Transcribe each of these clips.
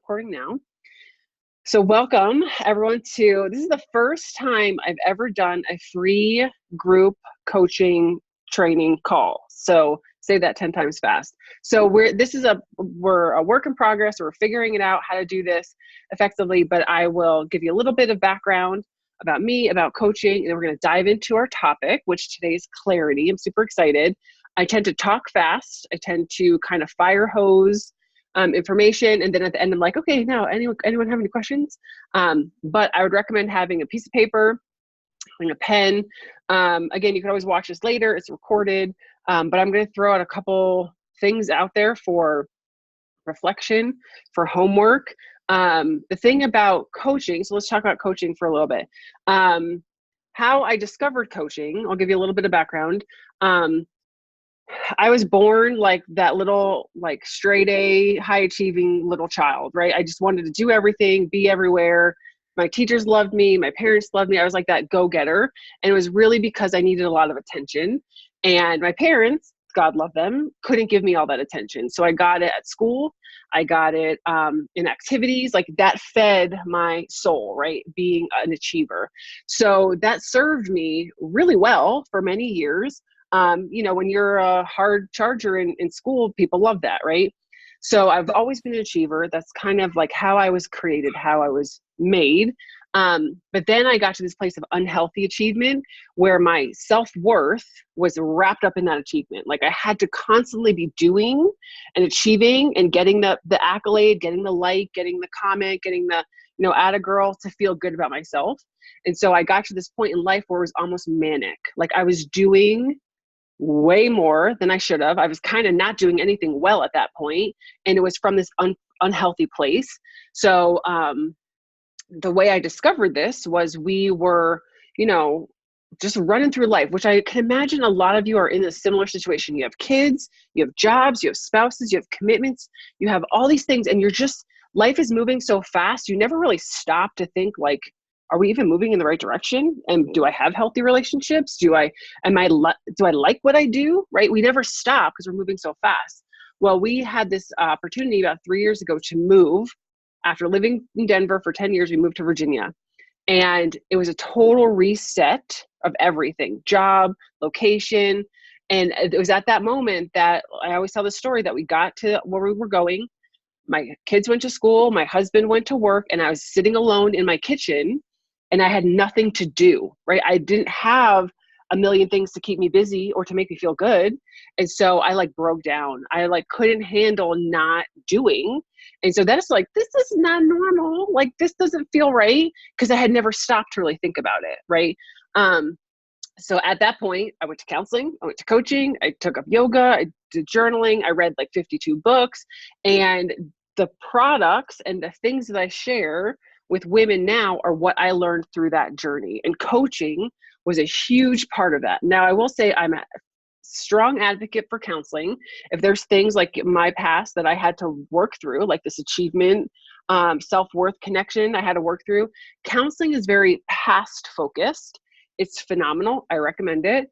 recording now. So welcome everyone this is the first time I've ever done a free group coaching training call. So say that 10 times fast. So we're a work in progress. We're figuring it out how to do this effectively, but I will give you a little bit of background about me, about coaching, and then we're going to dive into our topic, which today is clarity. I'm super excited. I tend to talk fast. I tend to kind of fire hose information. And then at the end, I'm like, okay, now anyone have any questions? But I would recommend having a piece of paper, having a pen. Again, you can always watch this later. It's recorded. But I'm going to throw out a couple things out there for reflection, for homework. The thing about coaching, so let's talk about coaching for a little bit. How I discovered coaching, I'll give you a little bit of background. I was born like that little, like straight A, high achieving little child, right? I just wanted to do everything, be everywhere. My teachers loved me. My parents loved me. I was like that go-getter. And it was really because I needed a lot of attention. And my parents, God love them, couldn't give me all that attention. So I got it at school. I got it in activities. Like that fed my soul, right? Being an achiever. So that served me really well for many years. When you're a hard charger in school, people love that, right? So I've always been an achiever. That's kind of like how I was created, how I was made. But then I got to this place of unhealthy achievement where my self-worth was wrapped up in that achievement. Like I had to constantly be doing and achieving and getting the accolade, getting the like, getting the comment, getting the, atta girl to feel good about myself. And so I got to this point in life where it was almost manic. Like I was doing way more than I should have. I was kind of not doing anything well at that point. And it was from this unhealthy place. So the way I discovered this was we were, just running through life, which I can imagine a lot of you are in a similar situation. You have kids, you have jobs, you have spouses, you have commitments, you have all these things, and life is moving so fast. You never really stop to think like, are we even moving in the right direction? And do I have healthy relationships? Do I like what I do? Right? We never stop because we're moving so fast. Well, we had this opportunity about 3 years ago to move. After living in Denver for 10 years, we moved to Virginia. And it was a total reset of everything, job, location. And it was at that moment that I always tell the story that we got to where we were going. My kids went to school, my husband went to work, and I was sitting alone in my kitchen. And I had nothing to do, right? I didn't have a million things to keep me busy or to make me feel good. And so I like broke down. I like couldn't handle not doing. And so that's like, this is not normal. Like this doesn't feel right because I had never stopped to really think about it, right? So at that point, I went to counseling, I went to coaching, I took up yoga, I did journaling, I read like 52 books. And the products and the things that I share with women now are what I learned through that journey. And coaching was a huge part of that. Now, I will say I'm a strong advocate for counseling. If there's things like my past that I had to work through, like this achievement, self-worth connection I had to work through, counseling is very past focused. It's phenomenal. I recommend it.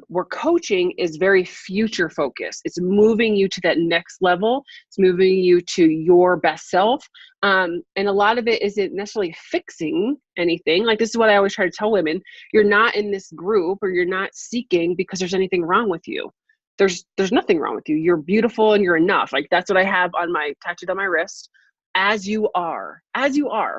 Where coaching is very future focused. It's moving you to that next level. It's moving you to your best self. And a lot of it isn't necessarily fixing anything. Like this is what I always try to tell women. You're not in this group or you're not seeking because there's anything wrong with you. There's nothing wrong with you. You're beautiful and you're enough. Like that's what I have tattooed on my wrist. As you are,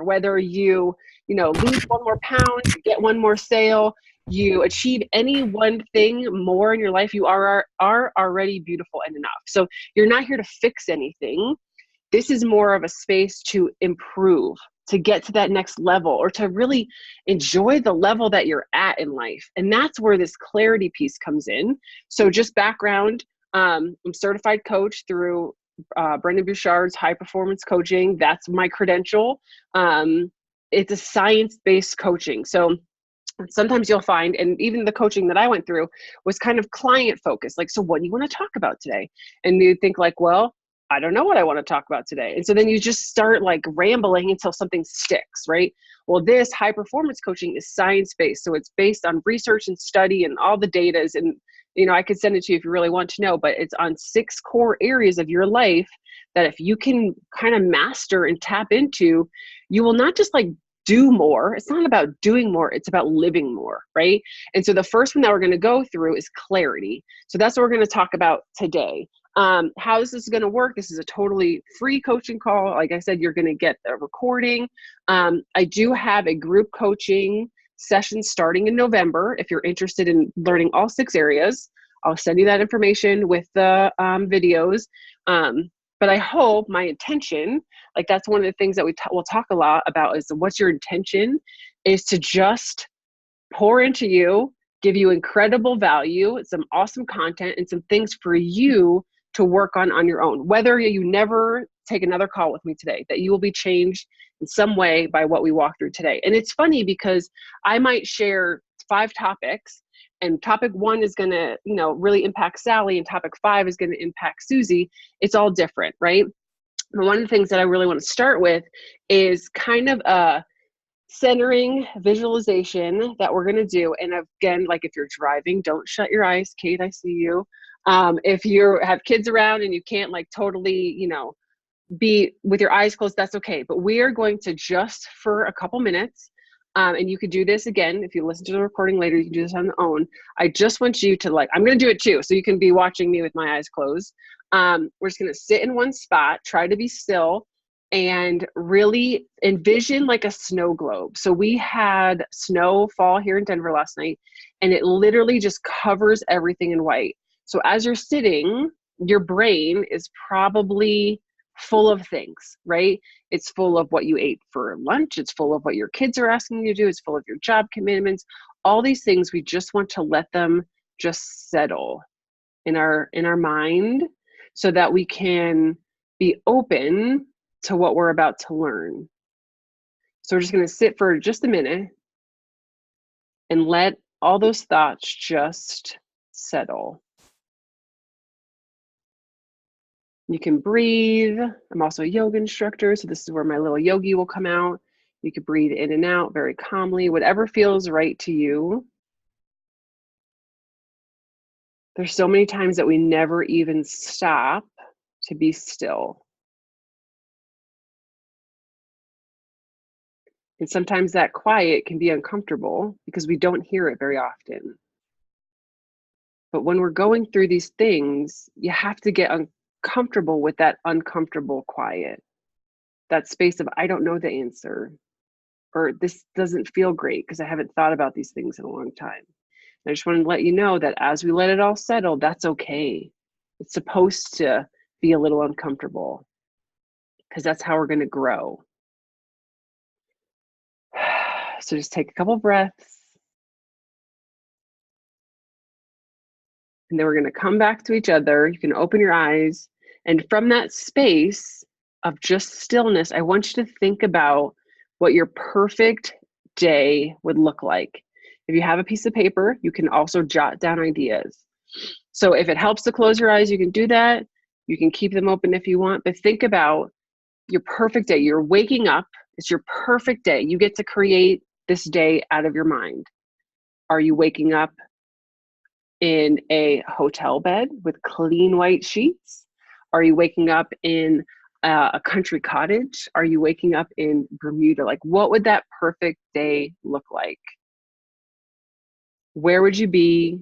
whether you lose one more pound, you get one more sale, you achieve any one thing more in your life, you are already beautiful and enough. So you're not here to fix anything. This is more of a space to improve, to get to that next level, or to really enjoy the level that you're at in life. And that's where this clarity piece comes in. So just background, I'm a certified coach through Brendon Burchard's high performance coaching. That's my credential. It's a science-based coaching. So sometimes you'll find, and even the coaching that I went through was kind of client focused. Like, so what do you want to talk about today? And you think like, well, I don't know what I want to talk about today. And so then you just start like rambling until something sticks, right? Well, this high performance coaching is science-based. So it's based on research and study and all the data is in I could send it to you if you really want to know, but it's on 6 core areas of your life that if you can kind of master and tap into, you will not just like do more. It's not about doing more. It's about living more, right? And so the first one that we're going to go through is clarity. So that's what we're going to talk about today. How is this going to work? This is a totally free coaching call. Like I said, you're going to get the recording. I do have a group coaching session starting in November. If you're interested in learning all 6 areas, I'll send you that information with the videos. But I hope, my intention, like that's one of the things that we'll talk a lot about, is what's your intention, is to just pour into you, give you incredible value, some awesome content, and some things for you to work on your own. Whether you never take another call with me today, that you will be changed in some way by what we walk through today. And it's funny because I might share 5 topics, and topic 1 is going to, really impact Sally, and topic 5 is going to impact Susie. It's all different, right? And one of the things that I really want to start with is kind of a centering visualization that we're going to do. And again, like if you're driving, don't shut your eyes. Kate, I see you. If you have kids around and you can't like totally, be with your eyes closed, that's okay. But we are going to just for a couple minutes, and you could do this again if you listen to the recording later. You can do this on your own. I just want you to I'm going to do it too, so you can be watching me with my eyes closed. We're just going to sit in one spot, try to be still, and really envision like a snow globe. So we had snow fall here in Denver last night, and it literally just covers everything in white. So as you're sitting, your brain is probably full of things, right? It's full of what you ate for lunch. It's full of what your kids are asking you to do. It's full of your job commitments. All these things, we just want to let them just settle in our mind so that we can be open to what we're about to learn. So we're just going to sit for just a minute and let all those thoughts just settle. You can breathe. I'm also a yoga instructor, so this is where my little yogi will come out. You could breathe in and out very calmly, whatever feels right to you. There's so many times that we never even stop to be still. And sometimes that quiet can be uncomfortable because we don't hear it very often. But when we're going through these things, you have to get uncomfortable with that uncomfortable quiet. That space of, I don't know the answer, or this doesn't feel great because I haven't thought about these things in a long time. And I just want to let you know that as we let it all settle, that's okay. It's supposed to be a little uncomfortable because that's how we're going to grow. So just take a couple breaths. And then we're going to come back to each other. You can open your eyes. And from that space of just stillness, I want you to think about what your perfect day would look like. If you have a piece of paper, you can also jot down ideas. So if it helps to close your eyes, you can do that. You can keep them open if you want, but think about your perfect day. You're waking up. It's your perfect day. You get to create this day out of your mind. Are you waking up in a hotel bed with clean white sheets? Are you waking up in a country cottage? Are you waking up in Bermuda? Like, what would that perfect day look like? Where would you be?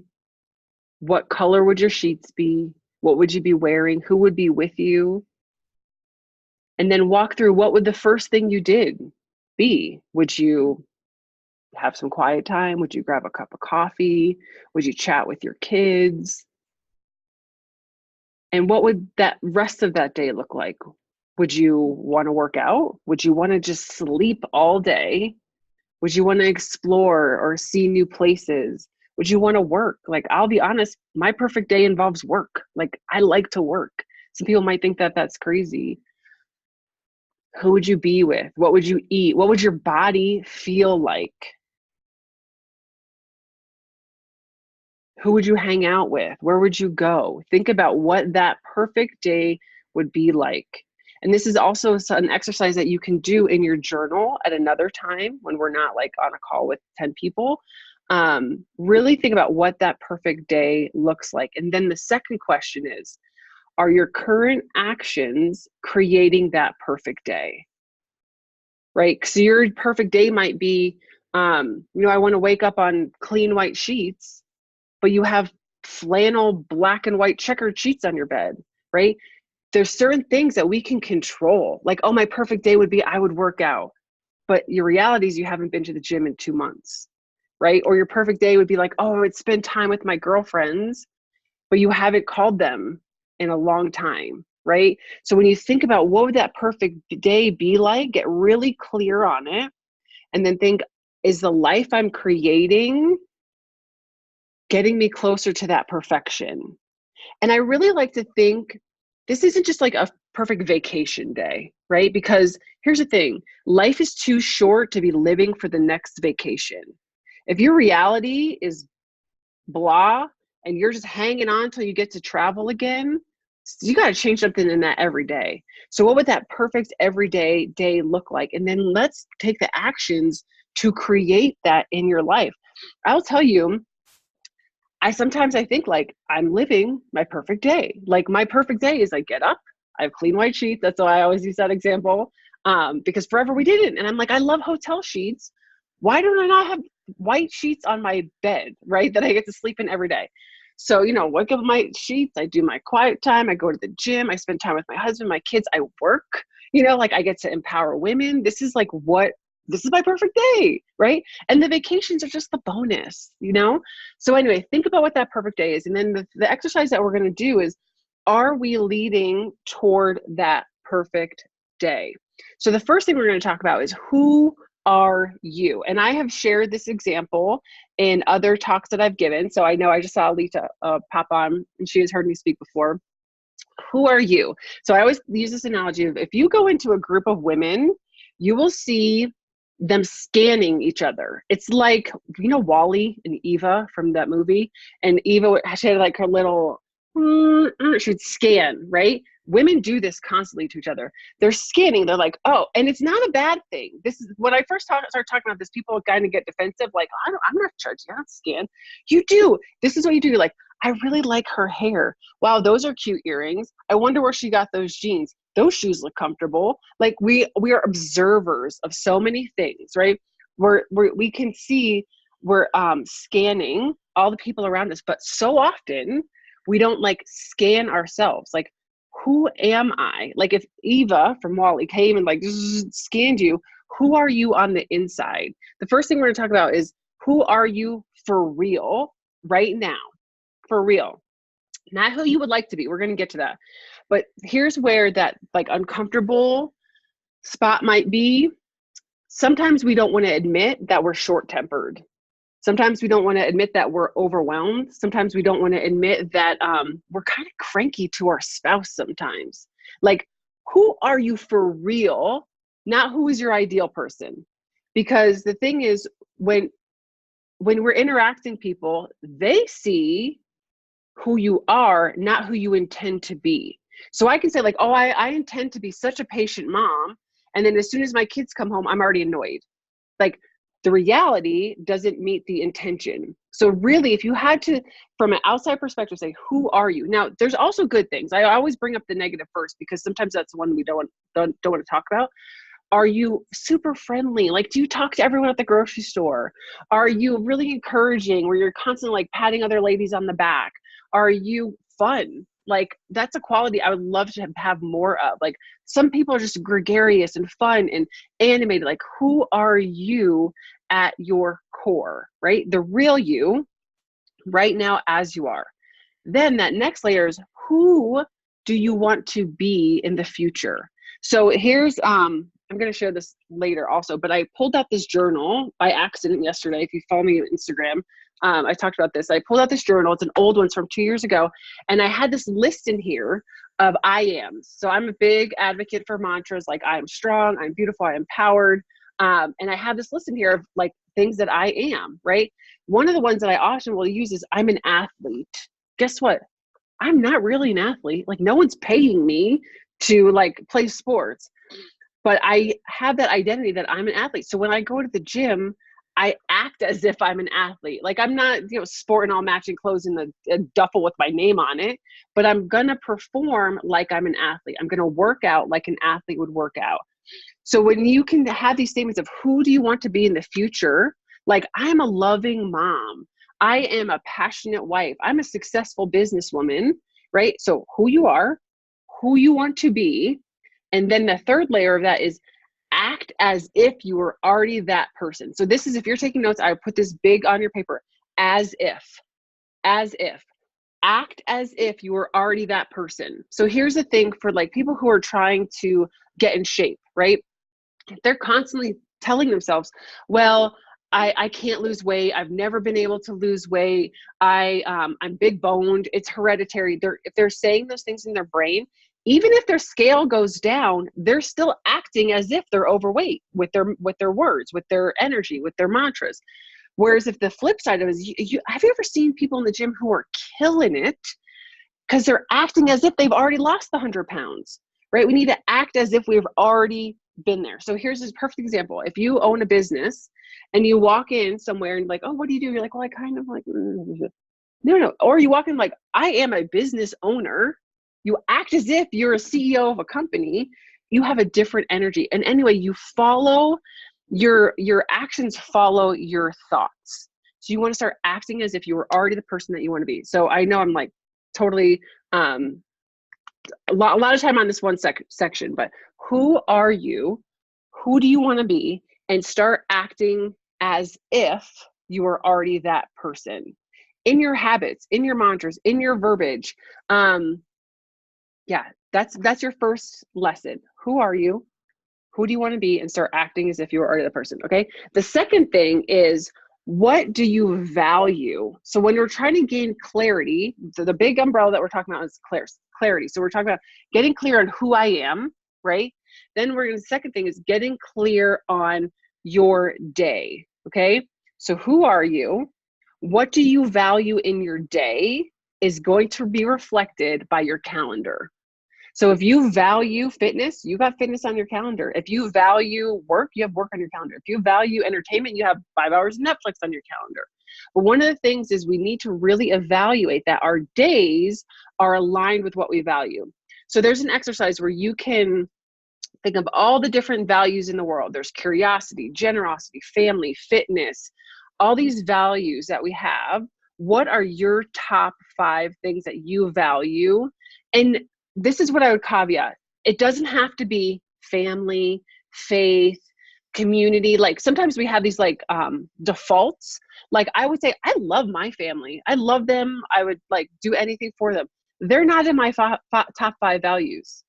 What color would your sheets be? What would you be wearing? Who would be with you? And then walk through, what would the first thing you did be? Would you have some quiet time? Would you grab a cup of coffee? Would you chat with your kids? And what would that rest of that day look like? Would you want to work out? Would you want to just sleep all day? Would you want to explore or see new places? Would you want to work? Like, I'll be honest, my perfect day involves work. Like, I like to work. Some people might think that that's crazy. Who would you be with? What would you eat? What would your body feel like? Who would you hang out with? Where would you go? Think about what that perfect day would be like. And this is also an exercise that you can do in your journal at another time when we're not like on a call with 10 people. Really think about what that perfect day looks like. And then the second question is, are your current actions creating that perfect day? Right? So your perfect day might be, I want to wake up on clean white sheets, but you have flannel black and white checkered sheets on your bed, right? There's certain things that we can control. Like, oh, my perfect day would be I would work out. But your reality is you haven't been to the gym in 2 months, right? Or your perfect day would be like, oh, I would spend time with my girlfriends, but you haven't called them in a long time, right? So when you think about what would that perfect day be like, get really clear on it, and then think, is the life I'm creating getting me closer to that perfection? And I really like to think this isn't just like a perfect vacation day, right? Because here's the thing, life is too short to be living for the next vacation. If your reality is blah and you're just hanging on until you get to travel again, you got to change something in that every day. So what would that perfect everyday day look like? And then let's take the actions to create that in your life. I'll tell you, sometimes I think like I'm living my perfect day. Like my perfect day is I get up, I have clean white sheets. That's why I always use that example. Because forever we didn't. And I'm like, I love hotel sheets. Why don't I not have white sheets on my bed, right? That I get to sleep in every day. So, wake up my sheets, I do my quiet time, I go to the gym, I spend time with my husband, my kids, I work, like I get to empower women. This is my perfect day, right? And the vacations are just the bonus. So anyway, think about what that perfect day is. And then the exercise that we're going to do is, are we leading toward that perfect day? So the first thing we're going to talk about is, who are you? And I have shared this example in other talks that I've given. So I know I just saw Alita pop on, and she has heard me speak before. Who are you? So I always use this analogy of, if you go into a group of women, you will see them scanning each other. It's like, Wally and Eva from that movie, and Eva, she had like her little, she would scan, right? Women do this constantly to each other. They're scanning. They're like, oh, and it's not a bad thing. This is when I first started talking about this, people kind of get defensive. Like, I'm not judging. I don't scan. You do. This is what you do. You're like, I really like her hair. Wow, those are cute earrings. I wonder where she got those jeans. Those shoes look comfortable. Like we are observers of so many things, right? We can see, we're scanning all the people around us, but so often we don't like scan ourselves. Like, who am I? Like if Eva from Wally came and like scanned you, who are you on the inside? The first thing we're going to talk about is, who are you for real right now? For real. Not who you would like to be. We're going to get to that. But here's where that like uncomfortable spot might be. Sometimes we don't want to admit that we're short-tempered. Sometimes we don't want to admit that we're overwhelmed. Sometimes we don't want to admit that we're kind of cranky to our spouse sometimes. Like, who are you for real? Not who is your ideal person. Because the thing is, when we're interacting people, they see who you are, not who you intend to be. So I can say like, oh, I intend to be such a patient mom. And then as soon as my kids come home, I'm already annoyed. Like, the reality doesn't meet the intention. So really, if you had to, from an outside perspective, say, who are you? Now, there's also good things. I always bring up the negative first, because sometimes that's the one we don't want to talk about. Are you super friendly? Like, do you talk to everyone at the grocery store? Are you really encouraging, where you're constantly like patting other ladies on the back? Are you fun? Like, that's a quality I would love to have more of. Like, some people are just gregarious and fun and animated. Like, who are you at your core, right? The real you right now as you are. Then that next layer is, who do you want to be in the future? So here's, I'm going to share this later also, but I pulled out this journal by accident yesterday. If you follow me on Instagram, I talked about this. I pulled out this journal. It's an old one from 2 years ago. And I had this list in here of I ams. So I'm a big advocate for mantras like, I am strong, I'm beautiful, I am empowered. And I have this list in here of like things that I am, right? One of the ones that I often will use is, I'm an athlete. Guess what? I'm not really an athlete. Like, no one's paying me to like play sports, but I have that identity that I'm an athlete. So when I go to the gym, I act as if I'm an athlete. Like I'm not, sporting all matching clothes in a duffel with my name on it, but I'm going to perform like I'm an athlete. I'm going to work out like an athlete would work out. So when you can have these statements of who do you want to be in the future? Like, I'm a loving mom. I am a passionate wife. I'm a successful businesswoman, right? So who you are, who you want to be. And then the third layer of that is act as if you were already that person. So this is, if you're taking notes, I would put this big on your paper, as if, act as if you were already that person. So here's the thing for like people who are trying to get in shape, right? They're constantly telling themselves, well, I can't lose weight. I've never been able to lose weight. I'm big boned. It's hereditary. If they're saying those things in their brain, even if their scale goes down, they're still acting as if they're overweight with their words, with their energy, with their mantras. Whereas if the flip side of it is, have you ever seen people in the gym who are killing it because they're acting as if they've already lost the 100 pounds, right? We need to act as if we've already been there. So here's this perfect example. If you own a business and you walk in somewhere and like, oh, what do you do? You're like, well, I kind of like, no. Or you walk in like, I am a business owner. You act as if you're a CEO of a company. You have a different energy. And anyway, you follow your actions follow your thoughts. So you want to start acting as if you were already the person that you want to be. So I know I'm like totally, a lot of time on this one section, but who are you? Who do you want to be? And start acting as if you are already that person in your habits, in your mantras, in your verbiage. Yeah, that's your first lesson. Who are you? Who do you want to be? And start acting as if you are already the person. Okay. The second thing is, what do you value? So when we're trying to gain clarity, the big umbrella that we're talking about is clarity. So we're talking about getting clear on who I am, right? Then the second thing is getting clear on your day. Okay. So who are you? What do you value in your day is going to be reflected by your calendar. So if you value fitness, you got fitness on your calendar. If you value work, you have work on your calendar. If you value entertainment, you have 5 hours of Netflix on your calendar. But one of the things is we need to really evaluate that our days are aligned with what we value. So there's an exercise where you can think of all the different values in the world. There's curiosity, generosity, family, fitness, all these values that we have. What are your top 5 things that you value? And this is what I would caveat. It doesn't have to be family, faith, community. Like sometimes we have these like defaults. Like I would say, I love my family. I love them. I would like do anything for them. They're not in my top 5 values.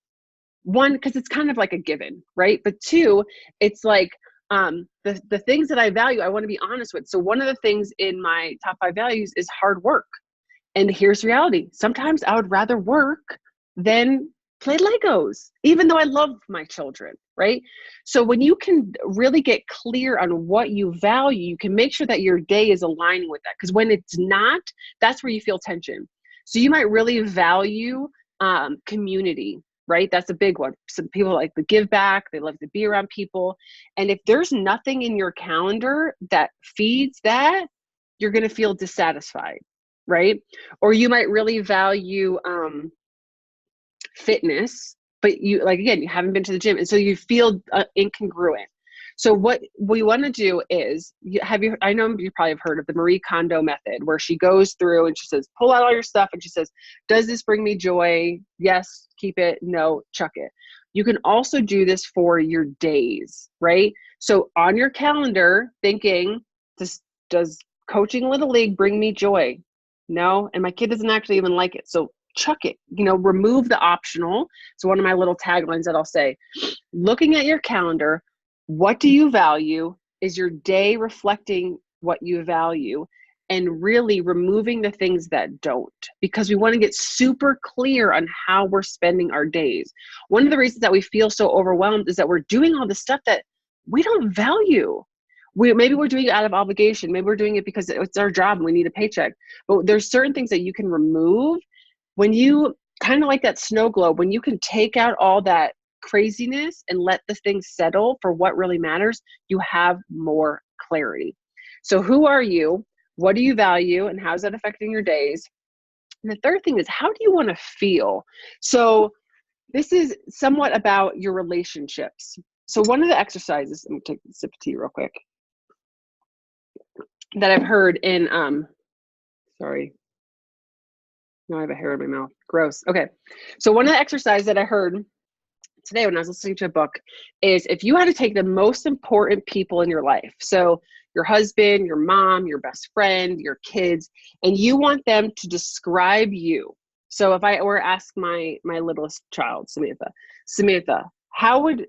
1, because it's kind of like a given, right? But 2, it's like the things that I value, I want to be honest with. So one of the things in my top 5 values is hard work. And here's reality. Sometimes I would rather work than play Legos, even though I love my children, right? So when you can really get clear on what you value, you can make sure that your day is aligning with that. Because when it's not, that's where you feel tension. So you might really value community, right? That's a big one. Some people like to give back. They love to be around people. And if there's nothing in your calendar that feeds that, you're going to feel dissatisfied, right? Or you might really value fitness, but you like, again, you haven't been to the gym. And so you feel incongruent. So what we want to do is, I know you probably have heard of the Marie Kondo method, where she goes through and she says, pull out all your stuff. And she says, does this bring me joy? Yes, keep it. No, chuck it. You can also do this for your days, right? So on your calendar, thinking, does coaching Little League bring me joy? No. And my kid doesn't actually even like it. So chuck it, remove the optional. So one of my little taglines that I'll say, looking at your calendar, what do you value? Is your day reflecting what you value? And really removing the things that don't, because we want to get super clear on how we're spending our days. One of the reasons that we feel so overwhelmed is that we're doing all the stuff that we don't value. Maybe we're doing it out of obligation. Maybe we're doing it because it's our job and we need a paycheck. But there's certain things that you can remove when you kind of like that snow globe, when you can take out all that craziness and let the things settle for what really matters, you have more clarity. So who are you? What do you value? And how's that affecting your days? And the third thing is, how do you want to feel? So this is somewhat about your relationships. So one of the exercises, let me take a sip of tea real quick, that I've heard in, sorry, now I have a hair in my mouth. Gross. Okay. So one of the exercises that I heard today when I was listening to a book is, if you had to take the most important people in your life, so your husband, your mom, your best friend, your kids, and you want them to describe you. So if I were to ask my littlest child, Samantha, how would,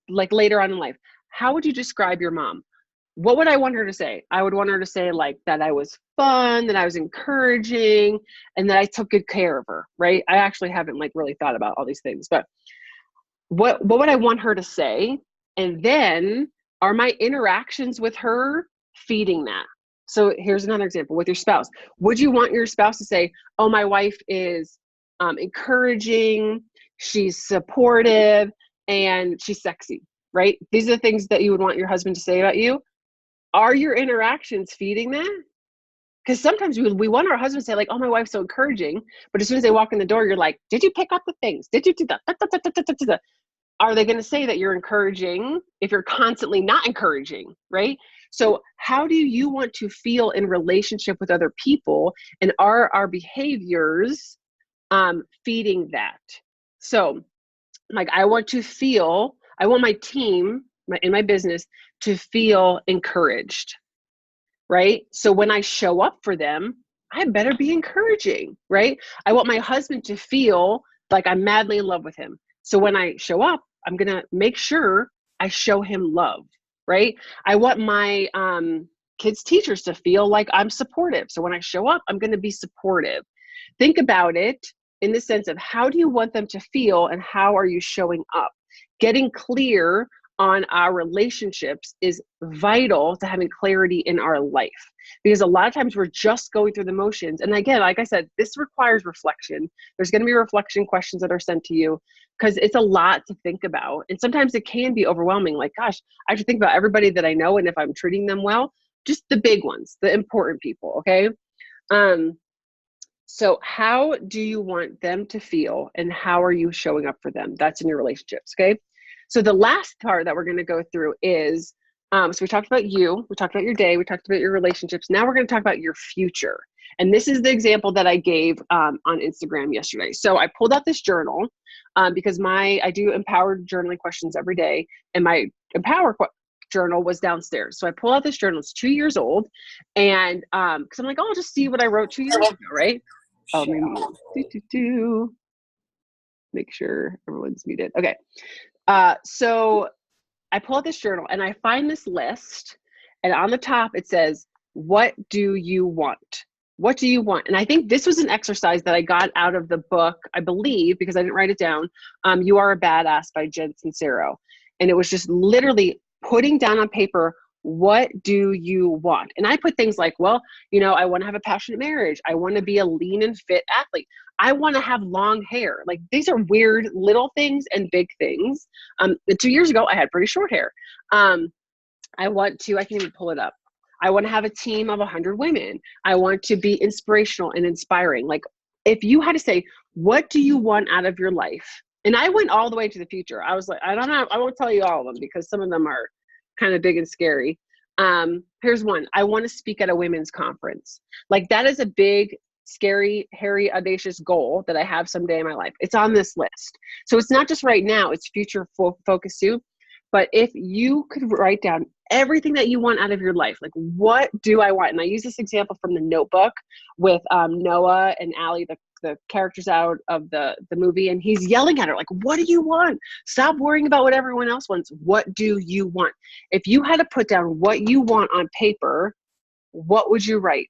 like later on in life, how would you describe your mom? What would I want her to say? I would want her to say like that I was fun, that I was encouraging, and that I took good care of her, right? I actually haven't like really thought about all these things, but what would I want her to say? And then are my interactions with her feeding that? So here's another example with your spouse. Would you want your spouse to say, oh, my wife is encouraging, she's supportive, and she's sexy, right? These are the things that you would want your husband to say about you. Are your interactions feeding that? Because sometimes we want our husband to say like, oh, my wife's so encouraging. But as soon as they walk in the door, you're like, did you pick up the things? Did you do that? Are they going to say that you're encouraging if you're constantly not encouraging, right? So how do you want to feel in relationship with other people? And are our behaviors feeding that? So like, I want my team in my business to feel encouraged, right? So when I show up for them, I better be encouraging, right? I want my husband to feel like I'm madly in love with him. So when I show up, I'm going to make sure I show him love, right? I want my kids' teachers to feel like I'm supportive. So when I show up, I'm going to be supportive. Think about it in the sense of, how do you want them to feel and how are you showing up? Getting clear on our relationships is vital to having clarity in our life, because a lot of times we're just going through the motions. And again, like I said, this requires reflection. There's going to be reflection questions that are sent to you because it's a lot to think about. And sometimes it can be overwhelming. Like, gosh, I have to think about everybody that I know and if I'm treating them well, just the big ones, the important people. Okay. So how do you want them to feel and how are you showing up for them? That's in your relationships. Okay. So the last part that we're going to go through is, so we talked about you, we talked about your day, we talked about your relationships. Now we're going to talk about your future. And this is the example that I gave on Instagram yesterday. So I pulled out this journal because I do empowered journaling questions every day, and my journal was downstairs. So I pull out this journal. It's 2 years old. And because I'm like, oh, I'll just see what I wrote 2 years ago, right? Oh, maybe make sure everyone's muted. Okay. So I pull out this journal and I find this list, and on the top it says, what do you want? What do you want? And I think this was an exercise that I got out of the book, I believe, because I didn't write it down. You Are a Badass by Jen Sincero. And it was just literally putting down on paper, what do you want? And I put things like, well, I want to have a passionate marriage. I want to be a lean and fit athlete. I want to have long hair. Like, these are weird little things and big things. 2 years ago, I had pretty short hair. I can even pull it up. I want to have a team of 100 women. I want to be inspirational and inspiring. Like, if you had to say, what do you want out of your life? And I went all the way to the future. I was like, I don't know. I won't tell you all of them because some of them are kind of big and scary. Here's one. I want to speak at a women's conference. Like, that is a big, scary, hairy, audacious goal that I have someday in my life. It's on this list. So it's not just right now, it's future focus too. But if you could write down everything that you want out of your life, like, what do I want? And I use this example from The Notebook with Noah and Allie, the characters out of the movie, and he's yelling at her like, what do you want? Stop worrying about what everyone else wants. What do you want? If you had to put down what you want on paper, what would you write?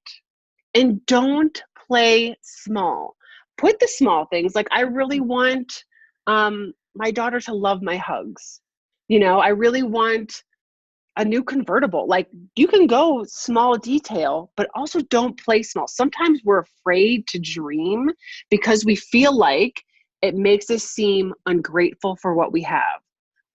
And don't play small. Put the small things. Like, I really want my daughter to love my hugs. I really want a new convertible. Like, you can go small detail, but also don't play small. Sometimes we're afraid to dream because we feel like it makes us seem ungrateful for what we have.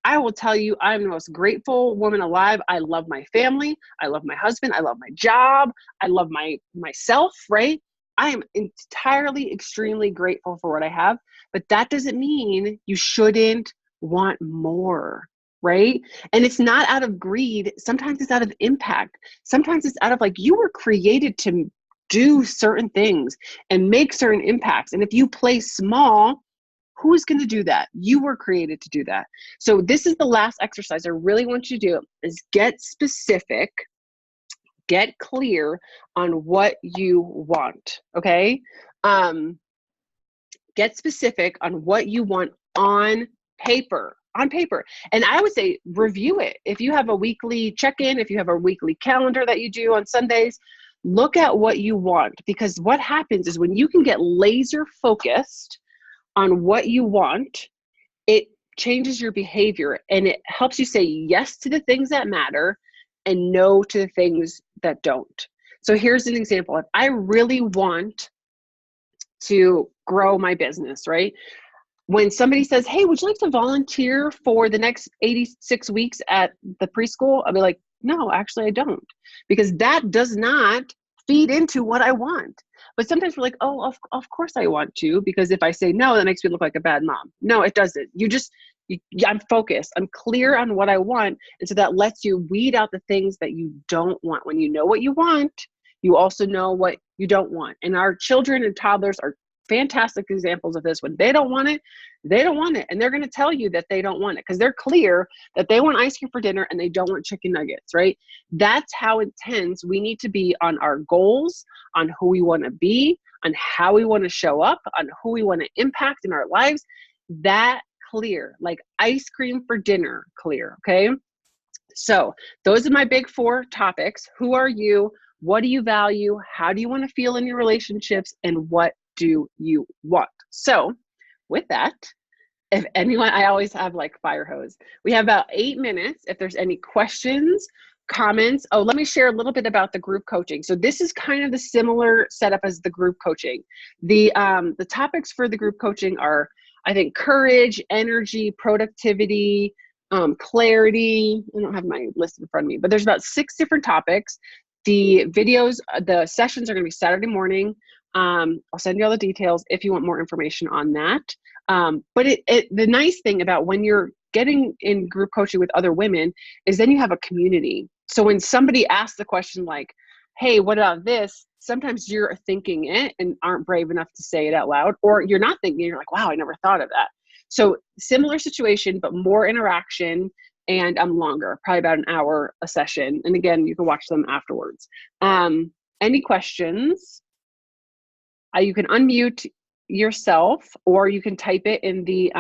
I will tell you, I'm the most grateful woman alive. I love my family. I love my husband. I love my job. I love myself, right? I am entirely, extremely grateful for what I have, but that doesn't mean you shouldn't want more, right? And it's not out of greed. Sometimes it's out of impact. Sometimes it's out of like, you were created to do certain things and make certain impacts. And if you play small, who's going to do that? You were created to do that. So this is the last exercise I really want you to do, is get specific, get clear on what you want, okay? Get specific on what you want on paper. And I would say review it. If you have a weekly check-in, if you have a weekly calendar that you do on Sundays, look at what you want, because what happens is when you can get laser focused on what you want, it changes your behavior and it helps you say yes to the things that matter and no to the things that don't. So here's an example. If I really want to grow my business, right? When somebody says, hey, would you like to volunteer for the next 86 weeks at the preschool? I'll be like, no, actually I don't, because that does not feed into what I want. But sometimes we're like, oh, of course I want to, because if I say no, that makes me look like a bad mom. No, it doesn't. I'm focused. I'm clear on what I want. And so that lets you weed out the things that you don't want. When you know what you want, you also know what you don't want. And our children and toddlers are fantastic examples of this. When they don't want it, they don't want it. And they're going to tell you that they don't want it because they're clear that they want ice cream for dinner and they don't want chicken nuggets, right? That's how intense we need to be on our goals, on who we want to be, on how we want to show up, on who we want to impact in our lives. That clear, like ice cream for dinner clear, okay? So those are my big 4 topics. Who are you? What do you value? How do you want to feel in your relationships? And what do you want? So with that, if anyone, I always have like fire hose. We have about 8 minutes. If there's any questions, comments. Oh, let me share a little bit about the group coaching. So this is kind of the similar setup as the group coaching. The topics for the group coaching are, I think, courage, energy, productivity, clarity. I don't have my list in front of me, but there's about 6 different topics. The videos, the sessions are going to be Saturday morning. I'll send you all the details if you want more information on that. But the nice thing about when you're getting in group coaching with other women is then you have a community. So when somebody asks the question like, hey, what about this? Sometimes you're thinking it and aren't brave enough to say it out loud, or you're not thinking, you're like, wow, I never thought of that. So similar situation, but more interaction and longer, probably about an hour a session. And again, you can watch them afterwards. Any questions? You can unmute yourself, or you can type it in the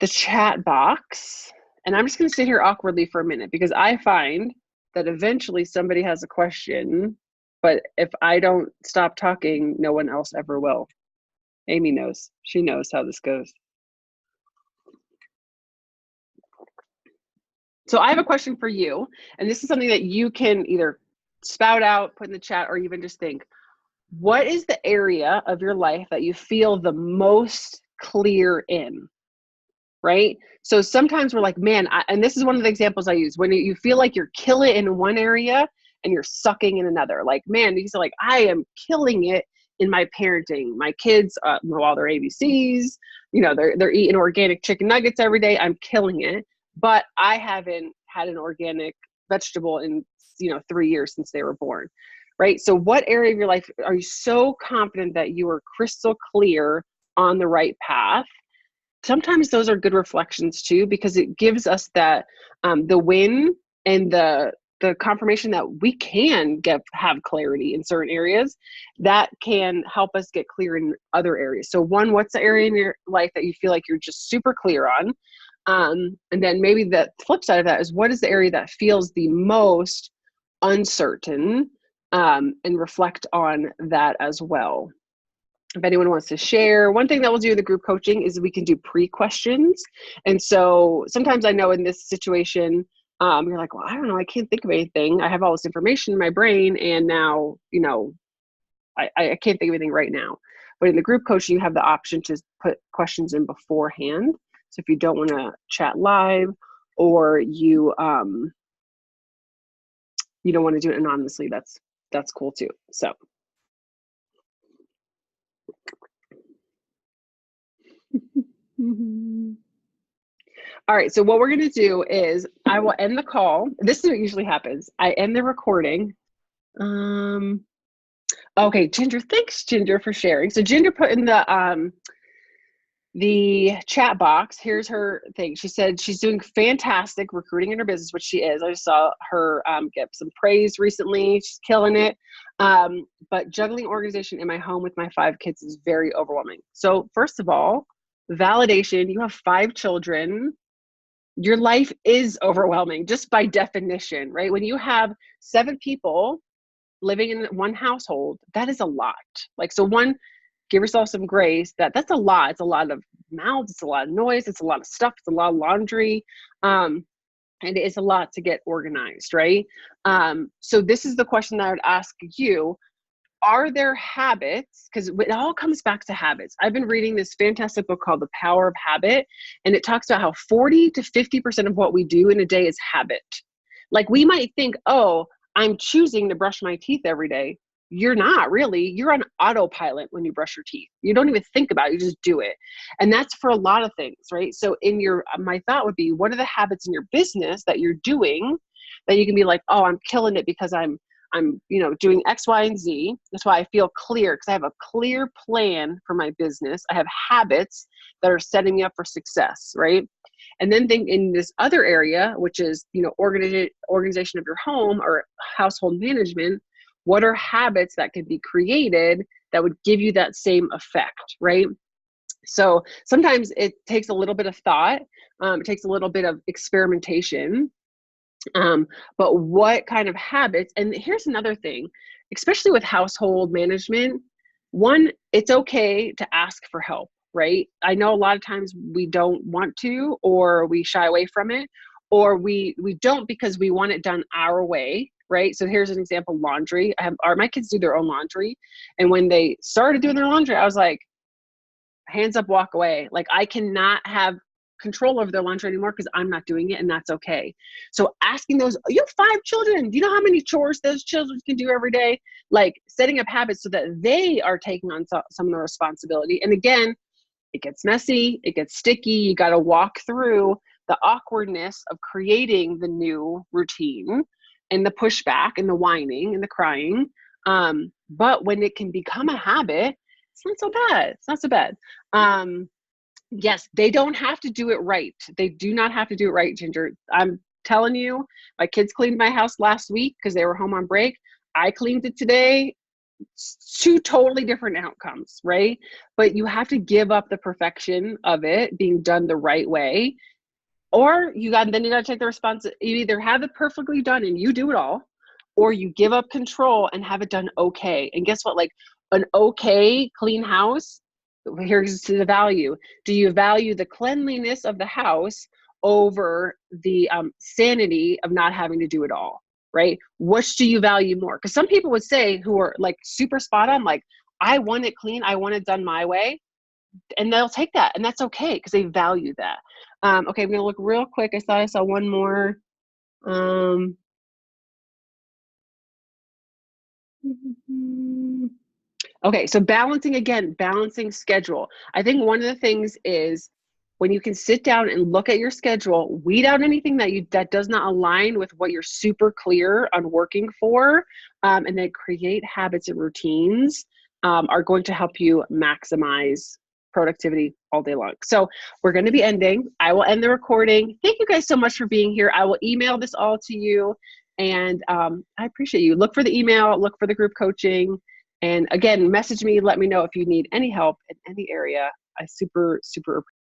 chat box. And I'm just going to sit here awkwardly for a minute, because I find that eventually somebody has a question, but if I don't stop talking, no one else ever will. Amy knows. She knows how this goes. So I have a question for you, and this is something that you can either spout out, put in the chat, or even just think. What is the area of your life that you feel the most clear in, right? So sometimes we're like, man, and this is one of the examples I use, when you feel like you're killing in one area and you're sucking in another. Like, man, you say like, I am killing it in my parenting. My kids know all their ABCs, they're eating organic chicken nuggets every day. I'm killing it, but I haven't had an organic vegetable in 3 years since they were born. Right? So what area of your life are you so confident that you are crystal clear on the right path? Sometimes those are good reflections too, because it gives us that the win and the confirmation that we can have clarity in certain areas that can help us get clear in other areas. So one, what's the area in your life that you feel like you're just super clear on? And then maybe the flip side of that is, what is the area that feels the most uncertain? And reflect on that as well. If anyone wants to share, one thing that we'll do in the group coaching is we can do pre-questions. And so sometimes I know in this situation, you're like, well, I don't know, I can't think of anything. I have all this information in my brain, and now, I can't think of anything right now. But in the group coaching, you have the option to put questions in beforehand. So if you don't want to chat live, or you you don't want to do it anonymously, that's cool too. So all right, so what we're going to do is I will end the call. This is what usually happens. I end the recording. Okay, Ginger, thanks Ginger for sharing. So Ginger put in the chat box, here's her thing. She said she's doing fantastic recruiting in her business, which she is. I just saw her get some praise recently. She's killing it. But juggling organization in my home with my 5 kids is very overwhelming. So first of all, validation, you have 5 children. Your life is overwhelming just by definition, right? When you have 7 people living in one household, that is a lot. Like, so one, give yourself some grace. That's a lot. It's a lot of mouths. It's a lot of noise. It's a lot of stuff. It's a lot of laundry. And it's a lot to get organized, right? So this is the question that I would ask you. Are there habits? Because it all comes back to habits. I've been reading this fantastic book called The Power of Habit, and it talks about how 40 to 50% of what we do in a day is habit. Like, we might think, oh, I'm choosing to brush my teeth every day. You're not really. You're on autopilot when you brush your teeth. You don't even think about it. You just do it. And that's for a lot of things, right? So my thought would be, what are the habits in your business that you're doing that you can be like, oh, I'm killing it because I'm doing X, Y, and Z. That's why I feel clear, because I have a clear plan for my business. I have habits that are setting me up for success, right? And then think in this other area, which is, organization of your home or household management, what are habits that could be created that would give you that same effect, right? So sometimes it takes a little bit of thought. It takes a little bit of experimentation. But what kind of habits? And here's another thing, especially with household management. One, it's okay to ask for help, right? I know a lot of times we don't want to, or we shy away from it, or we don't because we want it done our way, right? So here's an example: laundry. My kids do their own laundry, and when they started doing their laundry, I was like, hands up, walk away. Like, I cannot have control over their laundry anymore because I'm not doing it, and that's okay. So asking those, you have 5 children. Do you know how many chores those children can do every day? Like, setting up habits so that they are taking on some of the responsibility. And again, it gets messy, it gets sticky. You got to walk through the awkwardness of creating the new routine and the pushback and the whining and the crying. But when it can become a habit, it's not so bad. It's not so bad. Yes, they don't have to do it right. They do not have to do it right, Ginger. I'm telling you, my kids cleaned my house last week because they were home on break. I cleaned it today. It's 2 totally different outcomes, right? But you have to give up the perfection of it being done the right way. Or you got to take the responsibility. You either have it perfectly done and you do it all, or you give up control and have it done okay. And guess what? Like, an okay clean house, here's to the value. Do you value the cleanliness of the house over the sanity of not having to do it all, right? Which do you value more? Because some people would say, who are like super spot on, like, I want it clean, I want it done my way. And they'll take that, and that's okay because they value that. Okay, I'm gonna look real quick. I thought I saw one more. Okay, so balancing schedule. I think one of the things is when you can sit down and look at your schedule, weed out anything that does not align with what you're super clear on working for, and then create habits and routines are going to help you maximize productivity all day long. So we're going to be ending. I will end the recording. Thank you guys so much for being here. I will email this all to you, and I appreciate you. Look for the email, look for the group coaching. And again, message me, let me know if you need any help in any area. I super, super appreciate it.